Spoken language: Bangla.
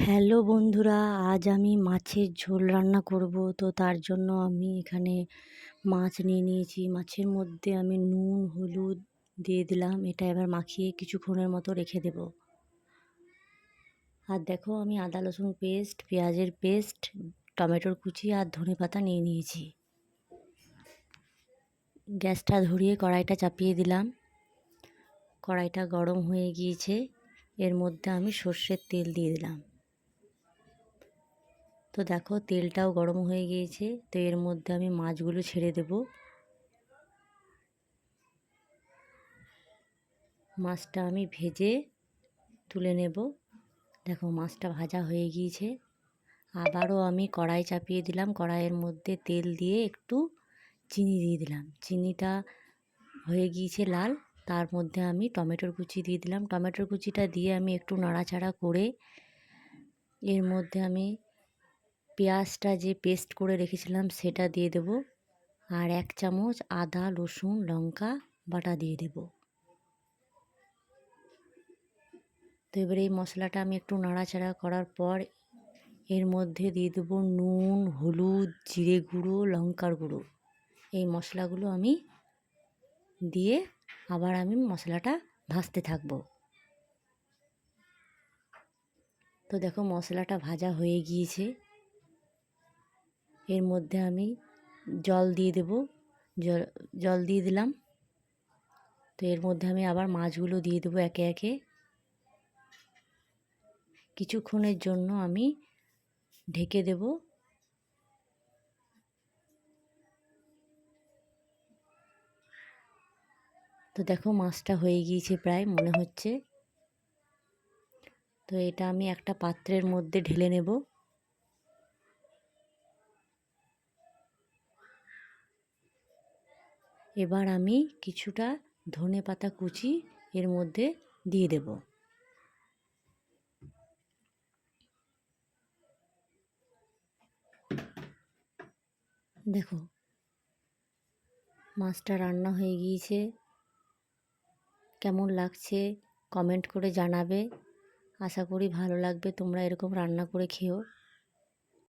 হ্যালো বন্ধুরা, আজ আমি মাছের ঝোল রান্না করব। তো তার জন্য আমি এখানে মাছ নিয়ে নিয়েছি। মাছের মধ্যে আমি নুন হলুদ দিয়ে দিলাম। এটা এবার মাখিয়ে কিছুক্ষণের মতো রেখে দেব। আর দেখো, আমি আদা রসুন পেস্ট, পেঁয়াজের পেস্ট, টমেটোর কুচি আর ধনেপাতা নিয়ে নিয়েছি। গ্যাসটা ধরিয়ে কড়াইটা চাপিয়ে দিলাম। কড়াইটা গরম হয়ে গিয়েছে। এর মধ্যে আমি সর্ষের তেল দিয়ে দিলাম। তো দেখো, তেলটাও গরম হয়ে গিয়েছে। তো এর মধ্যে আমি মাছগুলো ছেড়ে দেব। মাছটা আমি ভেজে তুলে নেব। দেখো, মাছটা ভাজা হয়ে গিয়েছে। আবারও আমি কড়াই চাপিয়ে দিলাম। কড়াইয়ের মধ্যে তেল দিয়ে একটু চিনি দিয়ে দিলাম। চিনিটা হয়ে গিয়েছে লাল। তার মধ্যে আমি টমেটোর কুচি দিয়ে দিলাম। টমেটোর কুচিটা দিয়ে আমি একটু নাড়াচাড়া করে এর মধ্যে আমি পেঁয়াজটা যে পেস্ট করে রেখেছিলাম সেটা দিয়ে দেব। আর 1 চামচ আদা রসুন লঙ্কা বাটা দিয়ে দেব। তো এবারে এই মশলাটা আমি একটু নাড়াচাড়া করার পর এর মধ্যে দিয়ে দেবো নুন হলুদ জিরে গুঁড়ো লঙ্কার গুঁড়ো। এই মশলাগুলো আমি দিয়ে আবার আমি মশলাটা ভাজতে থাকবো। তো দেখো, মশলাটা ভাজা হয়ে গিয়েছে। এর মধ্যে আমি জল দিয়ে দেব। জল দিয়ে দিলাম। তো এর মধ্যে আমি আবার মাছগুলো দিয়ে দেবো একে একে। কিছুক্ষণের জন্য আমি ঢেকে দেব। তো দেখো, মাছটা হয়ে গিয়েছে প্রায় মনে হচ্ছে। তো এটা আমি একটা পাত্রের মধ্যে ঢেলে নেব। এবার আমি কিছুটা ধনেপাতা কুচি এর মধ্যে দিয়ে দেব। দেখো, মাছটা রান্না হয়ে গিয়েছে। কেমন লাগছে কমেন্ট করে জানাবে। আশা করি ভালো লাগবে। তোমরা এরকম রান্না করে খেও।